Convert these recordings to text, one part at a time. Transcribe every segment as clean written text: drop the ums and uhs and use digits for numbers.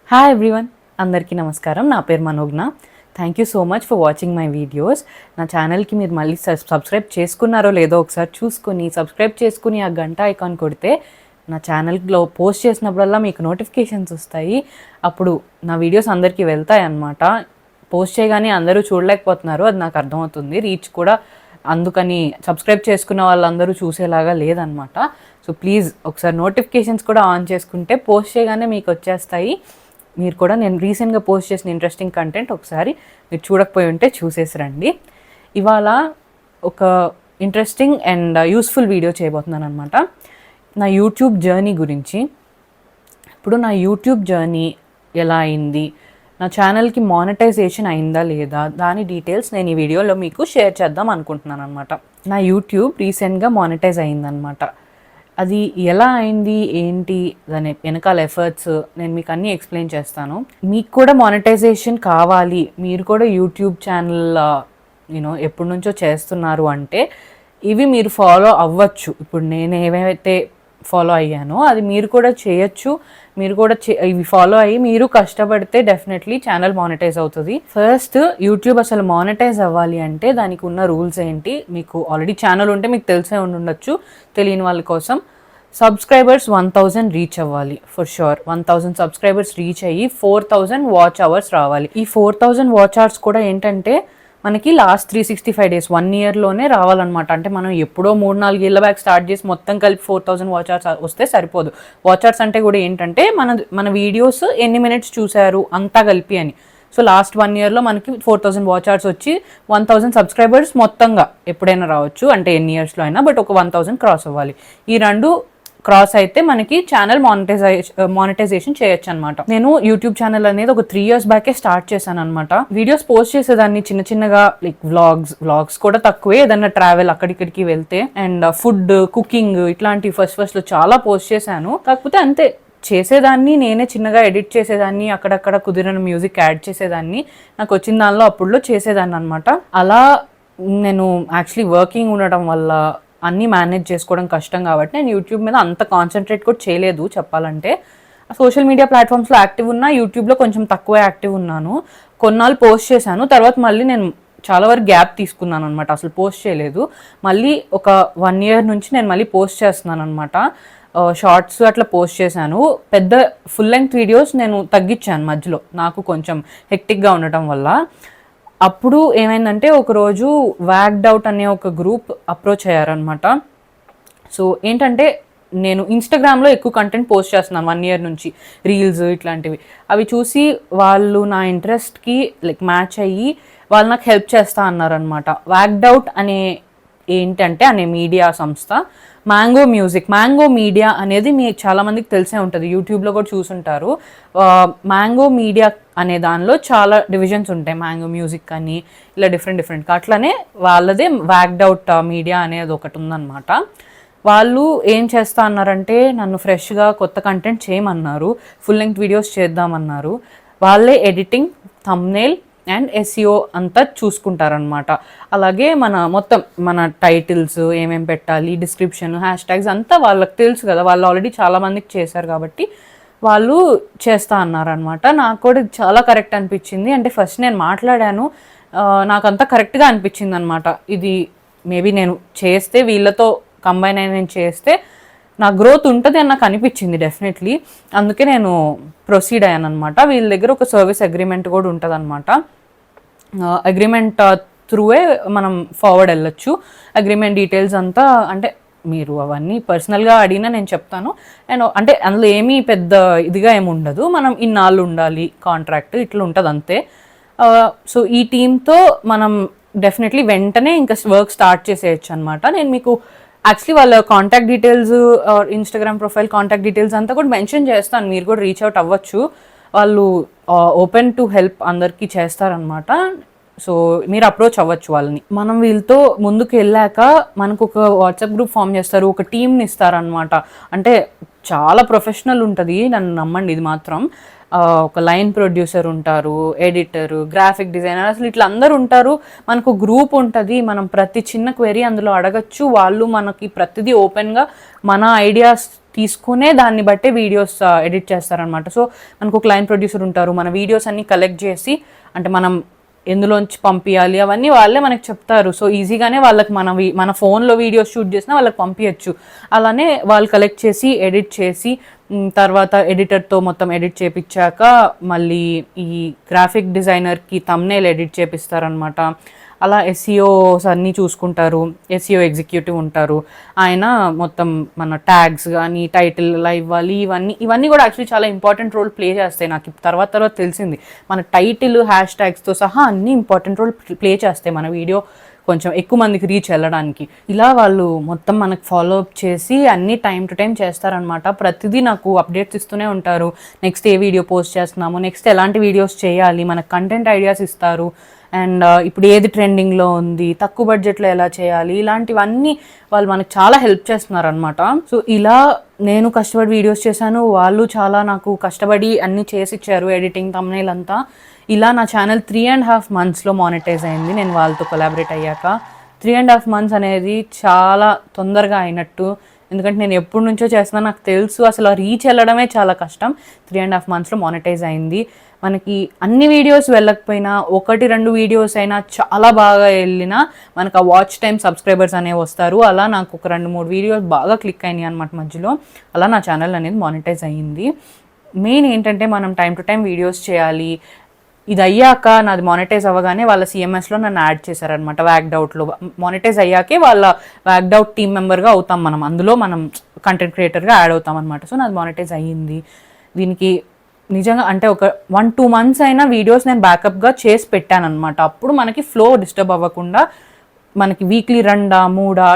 Hi everyone, అందరికీ నమస్కారం. నా పేరు Manogna. Thank you so much for watching my videos. నా ఛానల్కి మీరు మళ్ళీ సబ్స్క్రైబ్ చేసుకున్నారో లేదో ఒకసారి చూసుకొని సబ్స్క్రైబ్ చేసుకుని ఆ గంట ఐకాన్ కొడితే నా ఛానల్లో పోస్ట్ చేసినప్పుడల్లా మీకు నోటిఫికేషన్స్ వస్తాయి. అప్పుడు నా వీడియోస్ అందరికీ వెళ్తాయి అన్నమాట. పోస్ట్ చేయగానే అందరూ చూడలేకపోతున్నారు, అది నాకు అర్థమవుతుంది. రీచ్ కూడా అందుకని సబ్స్క్రైబ్ చేసుకున్న వాళ్ళందరూ చూసేలాగా లేదనమాట. సో ప్లీజ్ ఒకసారి నోటిఫికేషన్స్ కూడా ఆన్ చేసుకుంటే పోస్ట్ చేయగానే మీకు వచ్చేస్తాయి. మీరు కూడా నేను రీసెంట్గా పోస్ట్ చేసిన ఇంట్రెస్టింగ్ కంటెంట్ ఒకసారి మీరు చూడకపోయి ఉంటే చూసేసి రండి. ఇవాళ ఒక ఇంట్రెస్టింగ్ అండ్ యూస్ఫుల్ వీడియో చేయబోతున్నాను అనమాట, నా యూట్యూబ్ జర్నీ గురించి. ఇప్పుడు నా యూట్యూబ్ జర్నీ ఎలా అయింది, నా ఛానల్కి మానిటైజేషన్ అయిందా లేదా, దాని డీటెయిల్స్ నేను ఈ వీడియోలో మీకు షేర్ చేద్దాం అనుకుంటున్నాను అనమాట. నా యూట్యూబ్ రీసెంట్గా మానిటైజ్ అయిందనమాట. అది ఎలా అయింది, ఏంటి, దాని వెనకాల ఎఫర్ట్స్ నేను మీకు అన్నీ ఎక్స్ప్లెయిన్ చేస్తాను. మీకు కూడా మానిటైజేషన్ కావాలి, మీరు కూడా యూట్యూబ్ ఛానల్ ఎప్పటి నుంచో చేస్తున్నారు అంటే ఇవి మీరు ఫాలో అవ్వచ్చు. ఇప్పుడు నేను ఏవైతే ఫాలో అయ్యానో అది మీరు కూడా చేయొచ్చు. మీరు కూడా ఇవి ఫాలో అయ్యి మీరు కష్టపడితే డెఫినెట్లీ ఛానల్ మానిటైజ్ అవుతుంది. ఫస్ట్ యూట్యూబ్ అసలు మానిటైజ్ అవ్వాలి అంటే దానికి ఉన్న రూల్స్ ఏంటి, మీకు ఆల్రెడీ ఛానల్ ఉంటే మీకు తెలిసే ఉండొచ్చు. తెలియని వాళ్ళ కోసం సబ్స్క్రైబర్స్ 1000 రీచ్ అవ్వాలి ఫర్ షూర్. 1000 సబ్స్క్రైబర్స్ రీచ్ అయ్యి 4000 వాచ్ అవర్స్ రావాలి. ఈ 4000 వాచ్ అవర్స్ కూడా ఏంటంటే మనకి లాస్ట్ 365 days 1 yearలోనే రావాలన్నమాట. అంటే మనం ఎప్పుడో 3-4 ఏళ్ళ బ్యాక్ స్టార్ట్ చేసి మొత్తం కలిపి 4000 వాచ్ అవర్స్ వస్తే సరిపోదు. వాచ్ అవర్స్ అంటే కూడా ఏంటంటే మన వీడియోస్ ఎన్ని మినిట్స్ చూశారు అంతా కలిపి అని. సో లాస్ట్ 1 yearలో మనకి 4000 వాచ్ అవర్స్ వచ్చి 1000 సబ్స్క్రైబర్స్ మొత్తంగా ఎప్పుడైనా రావచ్చు, అంటే ఎన్ని ఇయర్స్లో అయినా, బట్ ఒక 1000 క్రాస్ అవ్వాలి. ఈ రెండు క్రాస్ అయితే మనకి ఛానల్ మానిటైజేషన్ చేయొచ్చు అనమాట. నేను యూట్యూబ్ ఛానల్ అనేది ఒక 3 years బ్యాకే స్టార్ట్ చేశాను అనమాట. వీడియోస్ పోస్ట్ చేసేదాన్ని చిన్నగా, లైక్ వ్లాగ్స్ కూడా తక్కువే, ఏదన్నా ట్రావెల్ అక్కడిక్కడికి వెళ్తే అండ్ ఫుడ్, కుకింగ్ ఇట్లాంటి ఫస్ట్ లో చాలా పోస్ట్ చేశాను. కాకపోతే అంతే చేసేదాన్ని, నేనే చిన్నగా ఎడిట్ చేసేదాన్ని, అక్కడక్కడ కుదిరిన మ్యూజిక్ యాడ్ చేసేదాన్ని, నాకు వచ్చిన దానిలో అప్పుడులో చేసేదాన్ని అనమాట. అలా నేను యాక్చువల్లీ వర్కింగ్ ఉండడం వల్ల అన్నీ మేనేజ్ చేసుకోవడం కష్టం కాబట్టి నేను యూట్యూబ్ మీద అంత కాన్సన్ట్రేట్ కూడా చేయలేదు చెప్పాలంటే. సోషల్ మీడియా ప్లాట్ఫామ్స్లో యాక్టివ్ ఉన్నా, యూట్యూబ్లో కొంచెం తక్కువ యాక్టివ్ ఉన్నాను. కొన్నాళ్ళు పోస్ట్ చేశాను, తర్వాత మళ్ళీ నేను చాలా వరకు గ్యాప్ తీసుకున్నాను అనమాట, అసలు పోస్ట్ చేయలేదు. మళ్ళీ ఒక 1 year నుంచి నేను మళ్ళీ పోస్ట్ చేస్తున్నాను అనమాట. షార్ట్స్ అట్లా పోస్ట్ చేశాను. పెద్ద ఫుల్ లెంగ్త్ వీడియోస్ నేను తగ్గించాను మధ్యలో, నాకు కొంచెం హెక్టిక్గా ఉండటం వల్ల. అప్పుడు ఏమైందంటే ఒకరోజు వ్యాగ్డ్ అవుట్ అనే ఒక గ్రూప్ అప్రోచ్ అయ్యారనమాట. సో ఏంటంటే నేను ఇన్స్టాగ్రామ్లో ఎక్కువ కంటెంట్ పోస్ట్ చేస్తున్నాను 1 year నుంచి, రీల్స్ ఇట్లాంటివి. అవి చూసి వాళ్ళు నా ఇంట్రెస్ట్కి లైక్ మ్యాచ్ అయ్యి వాళ్ళు నాకు హెల్ప్ చేస్తా అన్నారనమాట. వ్యాగ్డ్ అవుట్ అనే మీడియా సంస్థ మ్యాంగో మీడియా అనేది మీ చాలామందికి తెలిసే ఉంటుంది, యూట్యూబ్లో కూడా చూసుంటారు. మ్యాంగో మీడియా అనే దానిలో చాలా డివిజన్స్ ఉంటాయి, మ్యాంగో మ్యూజిక్ అని ఇలా డిఫరెంట్. అట్లనే వాళ్ళదే వ్యాగ్డ్ అవుట్ మీడియా అనేది ఒకటి ఉందన్నమాట. వాళ్ళు ఏం చేస్తా అన్నారంటే నన్ను ఫ్రెష్గా కొత్త కంటెంట్ చేయమన్నారు, ఫుల్ లెంగ్త్ వీడియోస్ చేద్దామన్నారు. వాళ్ళే ఎడిటింగ్, థంబ్నెయిల్ అండ్ SEO అంతా చూసుకుంటారనమాట. అలాగే మన టైటిల్స్ ఏమేం పెట్టాలి, డిస్క్రిప్షన్, హ్యాష్ట్యాగ్స్ అంతా వాళ్ళకి తెలుసు కదా, వాళ్ళు ఆల్రెడీ చాలామందికి చేశారు కాబట్టి వాళ్ళు చేస్తా అన్నారనమాట. నాకు కూడా చాలా కరెక్ట్ అనిపించింది. అంటే ఫస్ట్ నేను మాట్లాడాను, నాకు అంతా కరెక్ట్గా అనిపించింది అనమాట. ఇది మేబీ నేను చేస్తే, వీళ్ళతో కంబైన్ అయి నేను చేస్తే నా గ్రోత్ ఉంటుంది అని నాకు అనిపించింది డెఫినెట్లీ. అందుకే నేను ప్రొసీడ్ అయ్యాను అనమాట. వీళ్ళ దగ్గర ఒక సర్వీస్ అగ్రిమెంట్ కూడా ఉంటుంది అనమాట. అగ్రిమెంట్ త్రూవే మనం ఫార్వర్డ్ వెళ్ళొచ్చు. అగ్రిమెంట్ డీటెయిల్స్ అంతా అంటే మీరు అవన్నీ పర్సనల్గా అడిగినా నేను చెప్తాను. అండ్ అంటే అందులో ఏమీ పెద్ద ఇదిగా ఏమి ఉండదు, మనం ఇన్నాళ్ళు ఉండాలి కాంట్రాక్ట్ ఇట్లా ఉంటుంది అంతే. సో ఈ టీంతో మనం డెఫినెట్లీ వెంటనే ఇంకా వర్క్ స్టార్ట్ చేసేయచ్చు అనమాట. నేను మీకు యాక్చువల్లీ వాళ్ళ contact details, Instagram profile contact details అంతా కూడా మెన్షన్ చేస్తాను, మీరు కూడా రీచ్ అవుట్ అవ్వచ్చు. వాళ్ళు ఓపెన్ టు హెల్ప్ అందరికీ చేస్తారనమాట. సో మీరు అప్రోచ్ అవ్వచ్చు వాళ్ళని. మనం వీళ్ళతో ముందుకు వెళ్ళాక మనకు ఒక వాట్సాప్ గ్రూప్ ఫామ్ చేస్తారు, ఒక టీమ్ని ఇస్తారనమాట. అంటే చాలా ప్రొఫెషనల్ ఉంటుంది, నన్ను నమ్మండి ఇది మాత్రం. ఒక లైన్ ప్రొడ్యూసర్ ఉంటారు, ఎడిటర్, గ్రాఫిక్ డిజైనర్, అసలు ఇట్లా అందరూ ఉంటారు. మనకు గ్రూప్ ఉంటుంది, మనం ప్రతి చిన్న క్వెరీ అందులో అడగచ్చు. వాళ్ళు మనకి ప్రతిదీ ఓపెన్గా మన ఐడియాస్ తీసుకునే దాన్ని బట్టే వీడియోస్ ఎడిట్ చేస్తారనమాట. సో మనకు ఒక లైన్ ప్రొడ్యూసర్ ఉంటారు, మన వీడియోస్ అన్నీ కలెక్ట్ చేసి అంటే మనం ఎందులోంచి పంపించాలి అవన్నీ వాళ్ళే మనకు చెప్తారు. సో ఈజీగానే వాళ్ళకి మన ఫోన్లో వీడియోస్ షూట్ చేసినా వాళ్ళకి పంపించచ్చు. అలానే వాళ్ళు కలెక్ట్ చేసి ఎడిట్ చేసి తర్వాత ఎడిటర్తో మొత్తం ఎడిట్ చేపించాక మళ్ళీ ఈ గ్రాఫిక్ డిజైనర్కి థంబ్నెయిల్ ఎడిట్ చేపిస్తారనమాట. అలా ఎస్ఈఓస్ అన్నీ చూసుకుంటారు, ఎస్ఈఓ ఎగ్జిక్యూటివ్ ఉంటారు, ఆయన మొత్తం మన ట్యాగ్స్ కానీ టైటిల్ ఎలా ఇవ్వాలి ఇవన్నీ కూడా యాక్చువల్లీ చాలా ఇంపార్టెంట్ రోల్ ప్లే చేస్తాయి. నాకు తర్వాత తెలిసింది మన టైటిల్ హ్యాష్ ట్యాగ్స్తో సహా అన్నీ ఇంపార్టెంట్ రోల్ ప్లే చేస్తాయి మన వీడియో కొంచెం ఎక్కువ మందికి రీచ్ వెళ్ళడానికి. ఇలా వాళ్ళు మొత్తం మనకు ఫాలో అప్ చేసి అన్నీ టైం టు టైం చేస్తారనమాట. ప్రతిదీ నాకు అప్డేట్స్ ఇస్తూనే ఉంటారు. నెక్స్ట్ ఏ వీడియో పోస్ట్ చేస్తున్నాము, నెక్స్ట్ ఎలాంటి వీడియోస్ చేయాలి, మనకు కంటెంట్ ఐడియాస్ ఇస్తారు. అండ్ ఇప్పుడు ఏది ట్రెండింగ్లో ఉంది, తక్కువ బడ్జెట్లో ఎలా చేయాలి, ఇలాంటివన్నీ వాళ్ళు మనకు చాలా హెల్ప్ చేస్తున్నారు అనమాట. సో ఇలా నేను కష్టపడి వీడియోస్ చేశాను, వాళ్ళు చాలా నాకు కష్టపడి అన్నీ చేసి ఇచ్చారు, ఎడిటింగ్ థంబ్నెయిల్ అంతా. ఇలా నా ఛానల్ 3.5 monthsలో మానిటైజ్ అయింది నేను వాళ్ళతో కొలాబరేట్ అయ్యాక. 3.5 months అనేది చాలా తొందరగా అయినట్టు, ఎందుకంటే నేను ఎప్పటి నుంచో చేస్తున్నా నాకు తెలుసు, అసలు రీచ్ వెళ్ళడమే చాలా కష్టం. 3.5 monthsలో మానిటైజ్ అయింది. మనకి అన్ని వీడియోస్ వెళ్ళకపోయినా 1-2 వీడియోస్ అయినా చాలా బాగా వెళ్ళినా మనకు ఆ వాచ్ టైం సబ్స్క్రైబర్స్ అనేవి వస్తారు. అలా నాకు ఒక 2-3 వీడియోస్ బాగా క్లిక్ అయినాయి అనమాట మధ్యలో. అలా నా ఛానల్ అనేది మానిటైజ్ అయ్యింది. మెయిన్ ఏంటంటే మనం టైం టు టైం వీడియోస్ చేయాలి. ఇది అయ్యాక నాది మానిటైజ్ అవ్వగానే వాళ్ళ సిఎంఎస్లో నన్ను యాడ్ చేశారనమాట. వ్యాక్డౌట్లో మానిటైజ్ అయ్యాకే వాళ్ళ వ్యాక్డౌట్ టీమ్ మెంబర్గా అవుతాం మనం, అందులో మనం కంటెంట్ క్రియేటర్గా యాడ్ అవుతాం అనమాట. సో నాది మానిటైజ్ అయ్యింది. దీనికి నిజంగా అంటే ఒక 1-2 months అయినా వీడియోస్ నేను బ్యాకప్గా చేసి పెట్టాను అనమాట. అప్పుడు మనకి ఫ్లో డిస్టర్బ్ అవ్వకుండా మనకి వీక్లీ 2-3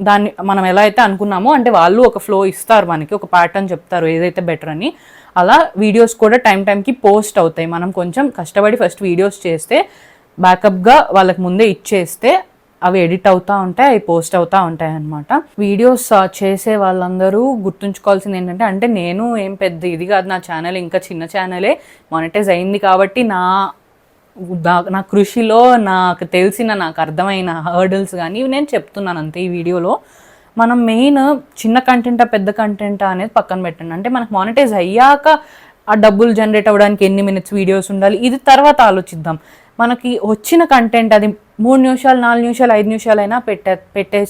దాన్ని మనం ఎలా అయితే అనుకున్నామో అంటే వాళ్ళు ఒక ఫ్లో ఇస్తారు, మనకి ఒక ప్యాటర్న్ చెప్తారు ఏదైతే బెటర్ అని. అలా వీడియోస్ కూడా టైంకి పోస్ట్ అవుతాయి. మనం కొంచెం కష్టపడి ఫస్ట్ వీడియోస్ చేస్తే బ్యాకప్గా వాళ్ళకి ముందే ఇచ్చేస్తే అవి ఎడిట్ అవుతూ ఉంటాయి, అవి పోస్ట్ అవుతూ ఉంటాయి అన్నమాట. వీడియోస్ చేసే వాళ్ళందరూ గుర్తుంచుకోవాల్సింది ఏంటంటే, అంటే నేను ఏం పెద్ద ఇది కాదు, నా ఛానల్ ఇంకా చిన్న ఛానలే, మానిటైజ్ అయింది కాబట్టి నా కృషిలో నాకు తెలిసిన నాకు అర్థమైన హర్డల్స్ కానీ నేను చెప్తున్నాను అంతే ఈ వీడియోలో. మనం మెయిన్ చిన్న కంటెంటా పెద్ద కంటెంటా అనేది పక్కన పెట్టండి. అంటే మనకు మానిటైజ్ అయ్యాక ఆ డబ్బులు జనరేట్ అవ్వడానికి ఎన్ని మినిట్స్ వీడియోస్ ఉండాలి ఇది తర్వాత ఆలోచిద్దాం. మనకి వచ్చిన కంటెంట్ అది 3 నిమిషాలు 4 నిమిషాలు 5 నిమిషాలు అయినా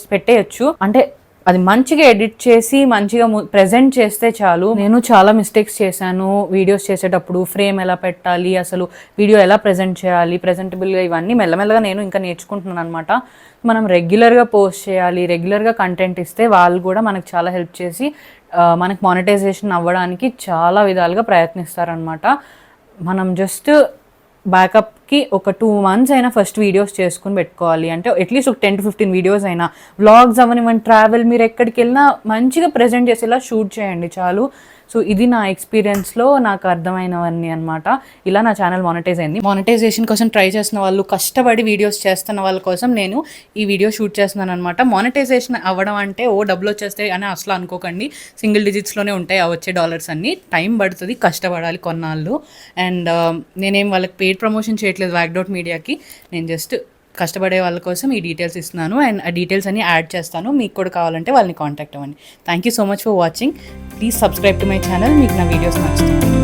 పెట్టేయచ్చు. అంటే అది మంచిగా ఎడిట్ చేసి మంచిగా ప్రెజెంట్ చేస్తే చాలు. నేను చాలా మిస్టేక్స్ చేశాను వీడియోస్ చేసేటప్పుడు. ఫ్రేమ్ ఎలా పెట్టాలి, అసలు వీడియో ఎలా ప్రెజెంట్ చేయాలి, ప్రెజెంటబుల్గా, ఇవన్నీ మెల్లమెల్లగా నేను ఇంకా నేర్చుకుంటున్నాను అనమాట. మనం రెగ్యులర్గా పోస్ట్ చేయాలి, రెగ్యులర్గా కంటెంట్ ఇస్తే వాళ్ళు కూడా మనకు చాలా హెల్ప్ చేసి మనకు మానిటైజేషన్ అవ్వడానికి చాలా విధాలుగా ప్రయత్నిస్తారనమాట. మనం జస్ట్ బ్యాకప్కి ఒక 2 months అయినా ఫస్ట్ వీడియోస్ చేసుకుని పెట్టుకోవాలి. అంటే అట్లీస్ట్ ఒక 10-15 వీడియోస్ అయినా, వ్లాగ్స్ అవనివ్వండి, ట్రావెల్, మీరు ఎక్కడికి వెళ్ళినా మంచిగా ప్రెజెంట్ చేసేలా షూట్ చేయండి చాలు. సో ఇది నా ఎక్స్పీరియన్స్లో నాకు అర్థమైనవన్నీ అనమాట. ఇలా నా ఛానల్ మానిటైజ్ అయింది. మానిటైజేషన్ కోసం ట్రై చేస్తున్న వాళ్ళు, కష్టపడి వీడియోస్ చేస్తున్న వాళ్ళ కోసం నేను ఈ వీడియో షూట్ చేస్తున్నాను అనమాట. మానిటైజేషన్ అవ్వడం అంటే డబ్బులు వచ్చేస్తాయి అని అసలు అనుకోకండి. సింగిల్ డిజిట్స్లోనే ఉంటాయి ఆ వచ్చే డాలర్స్ అన్నీ. టైం పడుతుంది, కష్టపడాలి కొన్నాళ్ళు. అండ్ నేనేం వాళ్ళకి పెయిడ్ ప్రమోషన్ చేయట్లేదు వ్యాక్డౌట్ మీడియాకి. నేను జస్ట్ కష్టపడే వాళ్ళ కోసం ఈ డీటెయిల్స్ ఇస్తున్నాను. అండ్ ఆ డీటెయిల్స్ అన్ని యాడ్ చేస్తాను. మీకు కూడా కావాలంటే వాళ్ళని కాంటాక్ట్ అవ్వండి. Thank you so much for watching. Please subscribe to my channel. మీకు నా వీడియోస్ నచ్చుతాయి.